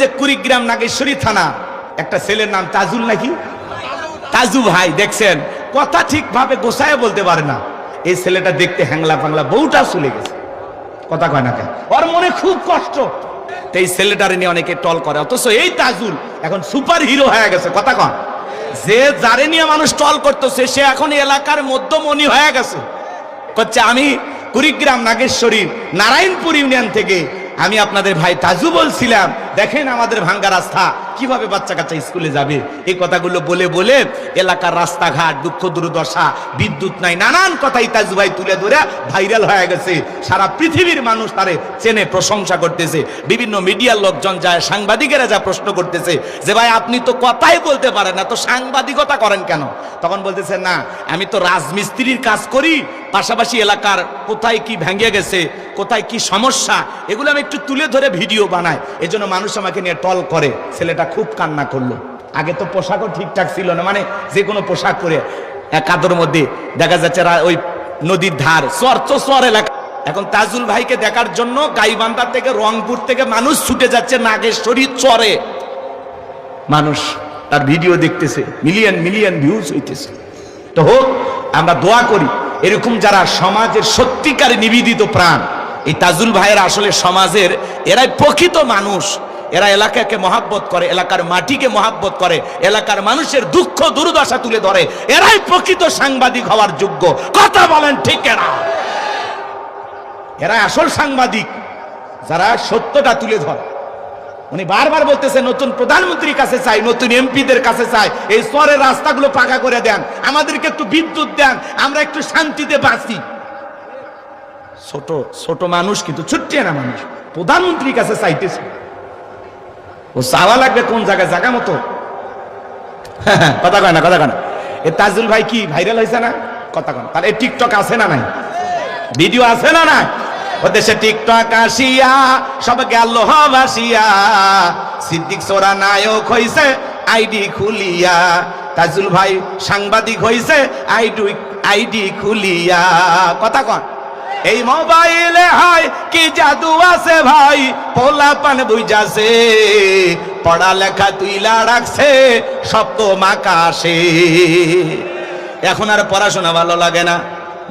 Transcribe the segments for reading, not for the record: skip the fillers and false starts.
যে কুড়িগ্রাম নাগেশ্বরী থানা একটা ছেলের নাম তাজুল নাকি, তাজু ভাই দেখছেন কথা ঠিকভাবে গোছায় বলতে পারে না। এই ছেলেটা দেখতে হ্যাংলা ফাংলা, বউটা চলে গেছে, কথা কয় না কেন, ওর মনে খুব কষ্ট। এই ছেলেটারে নিয়ে অনেকে টল করে, অথচ এই তাজুল এখন সুপার হিরো হয়ে গেছে। কথা কন, যে যারে নিয়ে মানুষ টল করতেছে সে এখন এলাকার মধ্যমণি হয়ে গেছে। করছে আমি কুড়িগ্রাম নাগেশ্বরী নারায়ণপুর ইউনিয়ন থেকে আমি আপনাদের ভাই তাজু বলছিলাম, দেখেন আমাদের ভাঙ্গা রাস্তা, কিভাবে বাচ্চা কাচ্চা স্কুলে যাবে। এই কথাগুলো বলে বলে এলাকার রাস্তাঘাট, দুঃখ দুর্দশা, বিদ্যুৎ নাই, নানান কথাই তাজু ভাই তুলে ধরে ভাইরাল হয়ে গেছে। সারা পৃথিবীর মানুষ তারে চেনে, প্রশংসা করতেছে। বিভিন্ন মিডিয়ার লোকজন যায়, সাংবাদিকেরা যা প্রশ্ন করতেছে যে ভাই আপনি তো কথাই বলতে পারেন না, তো সাংবাদিকতা করেন কেন? তখন বলতেছে না, আমি তো রাজমিস্ত্রির কাজ করি, পাশাপাশি এলাকার কোথায় কি ভেঙে গেছে, কোথায় কি সমস্যা, এগুলো আমি একটু তুলে ধরে ভিডিও বানাই, এজন্য মানুষ আমাকে নিয়ে টল করে। ছেলেটা খুব কান্না করলো। আগে তো পোশাকও ঠিকঠাক ছিল না, মানে যে কোনো পোশাক পরে কাদর মধ্যে দেখা যাচ্ছে ওই নদীর ধার, চর এলাকা। এখন তাজুল ভাইকে দেখার জন্য গাইবান্ধা থেকে, রংপুর থেকে মানুষ ছুটে যাচ্ছে নাগেশ্বরী চরে। মানুষ তার ভিডিও দেখতেছে, মিলিয়ন মিলিয়ন ভিউজ হইতেছে। তো হোক, আমরা দোয়া করি এরকম যারা সমাজের সত্যিকারে নিবেদিত প্রাণ, এই তাজুল ভাইয়ের আসলে সমাজের এরাই প্রকৃত মানুষ। এরা এলাকাকে মহাব্বত করে, এলাকার মাটিকে মহাব্বত করে, এলাকার মানুষের দুঃখ দুর্দশা তুলে ধরে। এরাই প্রকৃত সাংবাদিক হওয়ার যোগ্য। কথা বলেন ঠিক না? এরা আসল সাংবাদিক, যারা সত্যটা তুলে ধরে। উনি বারবার বলতেছে নতুন প্রধানমন্ত্রীর কাছে চাই, নতুন এমপিদের কাছে চাই, এই শহরের রাস্তাগুলো পাকা করে দেন, আমাদেরকে একটু বিদ্যুৎ দেন, আমরা একটু শান্তিতে বাঁচি। ছোট ছোট মানুষ, কিন্তু ছুটছে না মানুষ, প্রধানমন্ত্রীর কাছে চাইতেছে। ও চাওয়া লাগবে কোন জায়গায়, জায়গা মতো। কথা কয় না, কথা কয় না। এ তাজুল ভাই কি ভাইরাল হয়েছে না? কথা কয় না। তার এই টিকটক আছে না নাই? ভিডিও আছে না নাই? ও দেশে টিকটক আসিয়া সব গেল ভাসিয়া, সিদ্দিক সোরা নায়ক হইছে আইডি খুলিয়া, তাজুল ভাই সাংবাদিক হইছে আইডি খুলিয়া। কথা কন, এই মোবাইলে হয় কি জাদু আছে ভাই, পোলা পান বুঝাছে, পড়ালেখা তুইলা রাখছে সপ্ত মাকাশে। এখন আর পড়াশোনা ভালো লাগে না,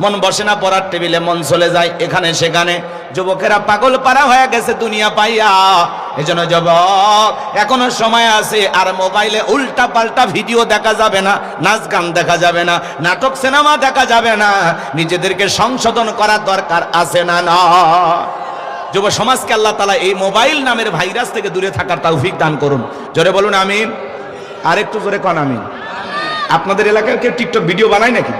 মন বসে না, পড়ার টেবিলে মন চলে যায় এখানে সেখানে। যুবকেরা পাগল পারা হয়ে গেছে দুনিয়া পাইয়া। এজন্য যুবক, এখনো সময় আছে। আর মোবাইলে উল্টা পাল্টা ভিডিও দেখা যাবে না, নাচ গান দেখা যাবে না, নাটক সিনেমা দেখা যাবে না। নিজেদেরকে সংশোধন করার দরকার আছে না? না, যুব সমাজকে আল্লাহ তাআলা এই মোবাইল নামের ভাইরাস থেকে দূরে থাকার তৌফিক দান করুন। জোরে বলুন আমিন। আর একটু জোরে কোন আমিন। আপনাদের এলাকায় কেউ টিকটক ভিডিও বানায় নাকি?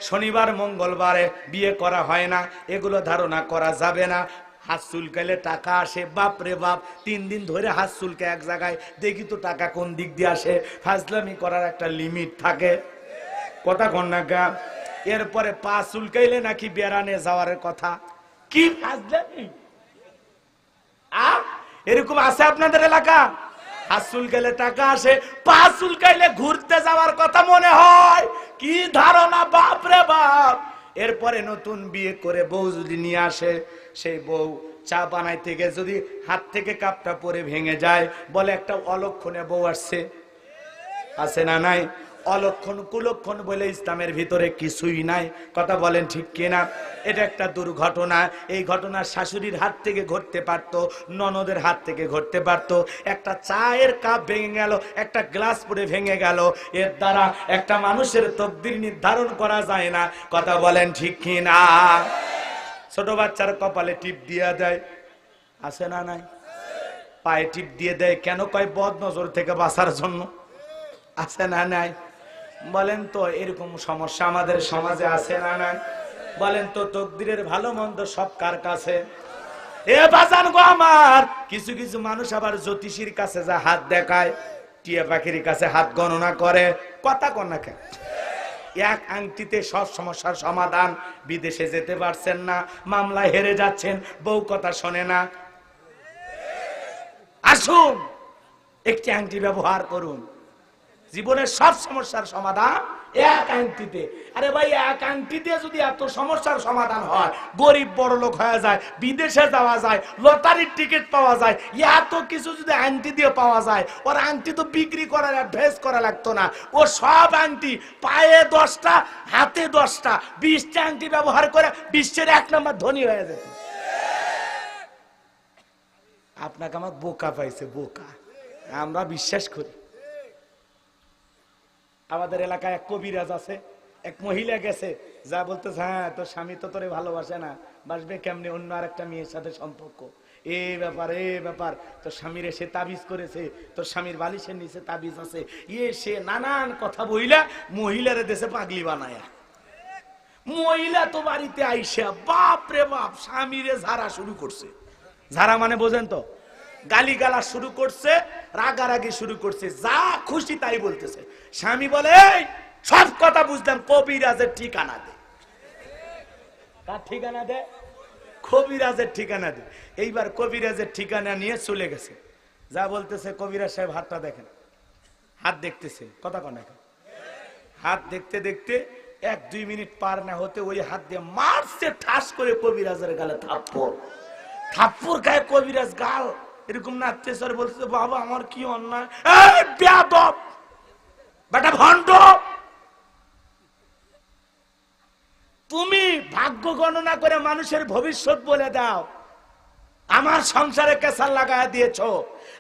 শনিবার মঙ্গলবারে বিয়ে করা হয় না, এগুলো ধারণা করা যাবে না। হাত চুলকাইলে টাকা আসে, বাপরে বাপ। 3 দিন ধরে হাত চুলকে এক জায়গায়, দেখি তো টাকা কোন দিক দিয়ে আসে। ফাজলামি করার একটা লিমিট থাকে। কথা কন না গা। এরপরে পা চুলকাইলে নাকি বেড়ানে যাওয়ার কথা। কি ফাজলামি! এরকম আছে আপনাদের এলাকা? হাত চুলকাইলে টাকা আসে, পা চুলকাইলে ঘুরতে যাওয়ার কথা মনে হয়। কি ধারণা, বাপ রে বাপ! এরপরে নতুন বিয়ে করে বউ যদি নিয়ে আসে, সেই বউ চা বানাইতে গিয়ে যদি হাত থেকে কাপটা পরে ভেঙে যায়, বলে একটা অলক্ষণে বউ আসছে। আছে না নাই? অলক্ষণ কুলক্ষণ বলে ইসলামের ভিতরে কিছুই নাই। কথা বলেন ঠিক কিনা? এটা একটা দুর্ঘটনা। এই ঘটনা শাশুড়ির হাত থেকে ঘটতে পারত, ননদের হাত থেকে ঘটতে পারত। একটা চায়ের কাপ ভেঙে গেল, একটা গ্লাস পড়ে ভেঙে গেল, এর দ্বারা একটা মানুষের তকদির নির্ধারণ করা যায় না। কথা বলেন ঠিক কিনা? ছোট বাচ্চার কপালে টিপ দিয়ে দেয়, আছে না নাই? পায়ে টিপ দিয়ে দেয় কেন? কয় বদ নজর থেকে বাঁচার জন্য। আছে না নাই? বলেন তো, এরকম সমস্যা আমাদের সমাজে আছে না নাই? বলেন তো, তকদিরের ভালো মন্দ সব কার কাছে? এ বাজান গো আমার, কিছু কিছু মানুষ আবার জ্যোতিষীর কাছে যা হাত দেখায়, টিয়া পাখির কাছে হাত গণনা করে। কথা কন না কেন? এক আংটিতে সব সমস্যার সমাধান। বিদেশে যেতে পারছেন না, মামলায় হেরে যাচ্ছেন, বউ কথা শোনে না। আসুন, একটি আংটি ব্যবহার করুন, জীবনের সব সমস্যার সমাধান এক আংটিতে। আরে ভাই, এক আংটি দিয়ে যদি এত সমস্যার সমাধান হয়, গরিব বড় লোক হয়ে যায়, বিদেশে যাওয়া যায়, লটারির টিকিট পাওয়া যায়, এত কিছু যদি আংটি দিয়ে পাওয়া যায়, ওর আংটি তো বিক্রি করার অ্যাডভাইস করা লাগতো না। ও সব আংটি, পায়ে 10টা হাতে 10টা 20টা আংটি ব্যবহার করে বিশ্বের 1 নম্বর ধনী হয়ে যেত। আপনাকে আমার বোকা পাইছে, বোকা। আমরা বিশ্বাস করি। আমাদের এলাকায় এক কবিরাজ আছে, এক মহিলা গেছে, যা বলতেছে, হ্যাঁ তোর স্বামী তো তোরে ভালোবাসে না, বাসবে কেমনি, অন্য আর একটা মেয়ের সাথে সম্পর্ক, এ ব্যাপার তোর স্বামীর এসে তাবিজ করেছে, তোর স্বামীর বালিশের নিচে তাবিজ আছে, সে নানান কথা বইলা মহিলারে দেশে পাগলি বানায়া। মহিলা তো বাড়িতে আইসা বাপ রে বাপ স্বামীরে ঝাড়া শুরু করছে। ঝাড়া মানে বোঝেন তো, গালিগালা শুরু করছে, রাগারাগি শুরু করছে, যা খুশি তাই বলতেছে। স্বামী বলে, সব কথা বুঝলাম, কবিরাজের ঠিকানা দে। কার ঠিকানা দে? কবিরাজের ঠিকানা দে। এইবার কবিরাজের ঠিকানা নিয়ে চলে গেছে। যা বলতেছে, কবিরাজ সাহেব হাতটা দেখেন। হাত দেখতেছে, কথা কন, হাত দেখতে দেখতে 1-2 মিনিট পার না হতে ওই হাত দিয়ে মারছে ঠাস করে কবিরাজের গালে থাপ্পড়। থাপ্পড় গায়ে কবিরাজ গাল এরকম নাচতেছে, বলছে, বাবা আমার কি অন্যায়, বেয়াদব বেটা ভণ্ড, তুমি ভাগ্য গণনা করে মানুষের ভবিষ্যৎ বলে দাও, আমার সংসারে কেসার লাগায় দিয়েছো,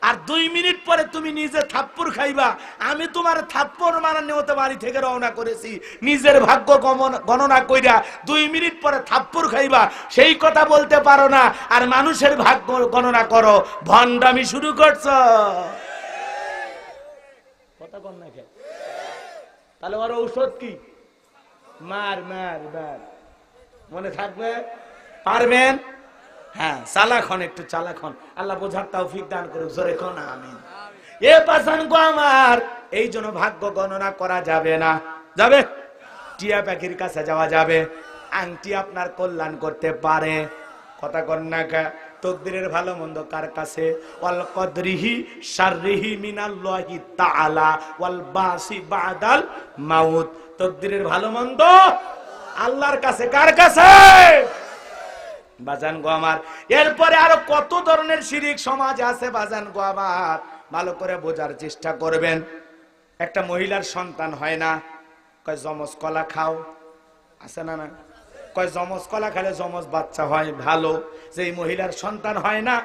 আর 2 মিনিট পরে তুমি নিজে থাপ্পড় খাইবা। আমি তোমার থাপ্পড় মারা নিতে বাড়ি থেকে রওনা করেছি, নিজের ভাগ্য গণনা কইরা 2 মিনিট পরে থাপ্পড় খাইবা, সেই কথা বলতে পারো না, আর মানুষের ভাগ্য গণনা করো, ভণ্ডামি শুরু করছো। কথা কন না কেন? তাহলে ওর ঔষধ কি? মার মার মার। মনে থাকবে? পারবেন? হ্যাঁ, চালাক হন, একটু চালাক হন, আল্লাহ বোঝার তৌফিক দান করুক, জোরে কোন আমিন। এ পাশান গো আমার, এই জন্য ভাগ্য গণনা করা যাবে না। যাবে? টিয়া পাখির কাছে যাওয়া যাবে, আংটি আপনার কল্যাণ করতে পারে। কথা কন না কা? তকদিরের ভালো মন্দ কার কাছে? ওয়াল কদরিহি শাররিহি মিনাল্লাহি তাআলা ওয়াল বাসি বাদাল মাউত। তকদিরের ভালো মন্দ আল্লাহর কাছে। কার কাছে? বাজান গো আমার, এরপরে আরো কত ধরনের শিরিক সমাজ আছে বাজান গো আমার, ভালো করে বোঝার চেষ্টা করবেন। একটা মহিলার সন্তান হয় না, কয় যমজ কলা খাও, আছে না না? কয় যমজ কলা খেলে যমজ বাচ্চা হয়, ভালো। যেই মহিলার সন্তান হয় না,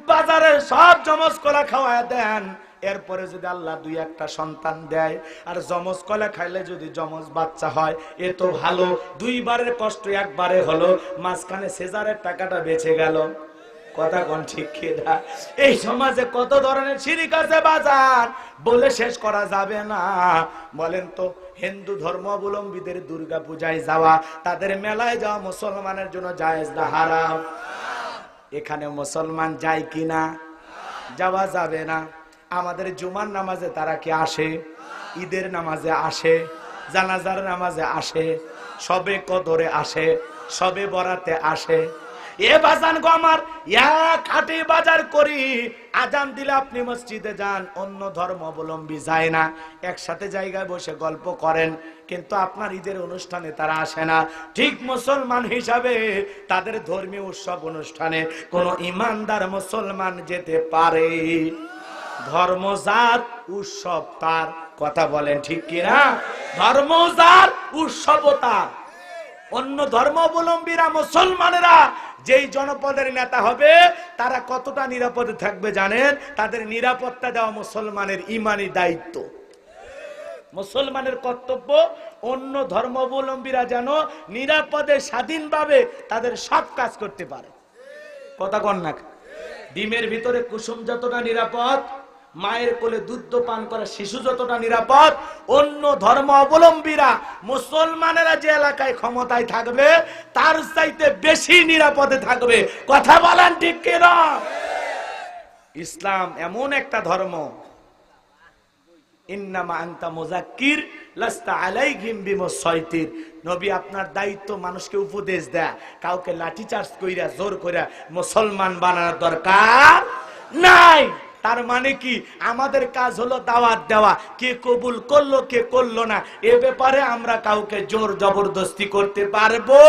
বাজারে সব যমজ কলা খাওয়ায় দেন, এরপরে যদি আল্লাহ 2-1টা সন্তান দেয়, আর যমজ কলা খাইলে যদি যমজ বাচ্চা হয়, এ তো ভালো। 2 বারের কষ্ট 1 বারে হলো, মাঝখানে সেজারের টাকাটা বেঁচে গেল। কথা কোন ঠিক কিনা? এই সমাজে কত ধরনের শিরিক আছে বাজার, বলে শেষ করা যাবে না। বলেন তো, হিন্দু ধর্মাবলম্বীদের দুর্গা পূজায় যাওয়া, তাদের মেলায় যাওয়া মুসলমানের জন্য জায়েজ না হারাম? এখানে মুসলমান যায় কিনা? যাওয়া যাবে না। আমাদের জুমার নামাজে তারা কি আসে? ঈদের নামাজে আসে, জানাজার নামাজে আসে, সবে কদরে আসে, সবে বরাতে আসে। এ বাজান গো আমার, এক হাটে বাজার করি, আজান দিলে আপনি মসজিদে যান, অন্য ধর্মাবলম্বী যায় না, একসাথে জায়গায় বসে গল্প করেন, কিন্তু আপনার ঈদের অনুষ্ঠানে তারা আসে না। ঠিক মুসলমান হিসাবে তাদের ধর্মীয় উৎসব অনুষ্ঠানে কোন ইমানদার মুসলমান যেতে পারে? ধর্ম যার, উৎসব তার। কথা বলেন ঠিক কিনা? ধর্ম যার, উৎসব তার। অন্য ধর্মাবলম্বীরা, মুসলমানেরা যেই জনপদের নেতা হবে, তারা কতটা নিরাপদে থাকবে জানেন? তাদের নিরাপত্তা দেওয়া মুসলমানের ইমানি দায়িত্ব। মুসলমানের কর্তব্য অন্য ধর্মাবলম্বীরা যেন নিরাপদে স্বাধীনভাবে তাদের সব কাজ করতে পারে। কথা কন না? ডিমের ভিতরে কুসুম যতটা নিরাপদ, মায়ের কোলে দুধ পান করা শিশু যতটা নিরাপদ, অন্য ধর্ম অবলম্বীরা, মুসলমানেরা যে এলাকায় ক্ষমতায় থাকবে, তার চাইতে বেশি নিরাপদে থাকবে। কথা বলেন ঠিক কিনা? ইসলাম এমন একটা ধর্ম, ইন্নামা আনতা মুযাক্কির লাস্তা আলাইহিম বিমুসাইতির। নবী আপনার দায়িত্ব মানুষকে উপদেশ দেয়া, কাউকে লাঠি চার্জ কইরা জোর কইরা মুসলমান বানানোর দরকার নাই। তার মানে কি আমাদের কাজ হলো দাওয়াত দেওয়া, কে কবুল করলো কে করলো না এ ব্যাপারে আমরা কাউকে জোর জবরদস্তি করতে পারবো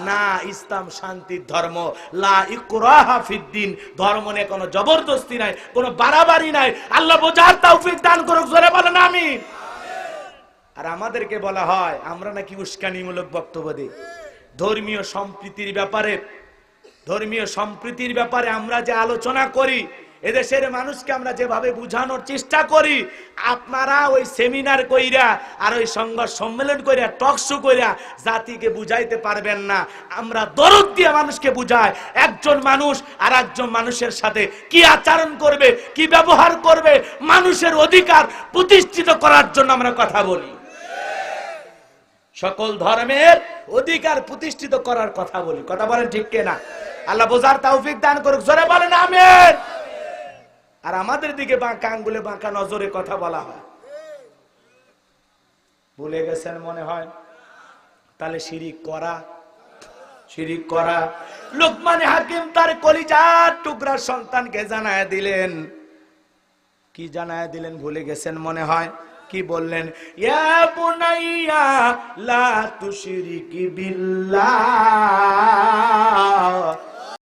না। ইসলাম শান্তির ধর্ম, লা ইকরাহা ফিদ্দিন, ধর্ম নিয়ে কোনো জবরদস্তি নাই, কোনো বাড়াবাড়ি নাই। আল্লাহ বোঝার তৌফিক দান করুক, জোরে বলেন আমিন। আর আমাদেরকে বলা হয় আমরা নাকি উস্কানিমূলক বক্তব্য দিই। ধর্মীয় সম্প্রীতির ব্যাপারে আমরা যে আলোচনা করি, এদেশের মানুষকে আমরা যেভাবে বুঝানোর চেষ্টা করি, আপনারা ওই সেমিনার কইরা আর ওই সংবাদ সম্মেলন কইরা টকশো কইরা জাতিকে বুঝাইতে পারবেন না। আমরা দরদ দিয়ে মানুষকে বুঝাই, একজন মানুষ আর একজন মানুষের সাথে কি আচরণ করবে, কি ব্যবহার করবে, মানুষের অধিকার প্রতিষ্ঠিত করার জন্য আমরা কথা বলি। সকল ধর্মের অধিকার প্রতিষ্ঠিত করার কথা বলি। কথা বলেন ঠিক কিনা? আল্লাহ বোঝার তৌফিক দান করুক, জোরে বলেন আমিন। আর আমাদের দিকে বাঁকা আঙ্গুলে বাঁকা নজরে কথা বলা হয়, ভুলে গেছেন মনে হয়। তাহলে শিরিক করা। লুকমান হাকিম তার কলিজার টুকরা সন্তানকে জানায় দিলেন, কি জানায় দিলেন ভুলে গেছেন মনে হয়। কি বললেন? ইয়া বুনাইয়া লা তুশরিক বিল্লাহ,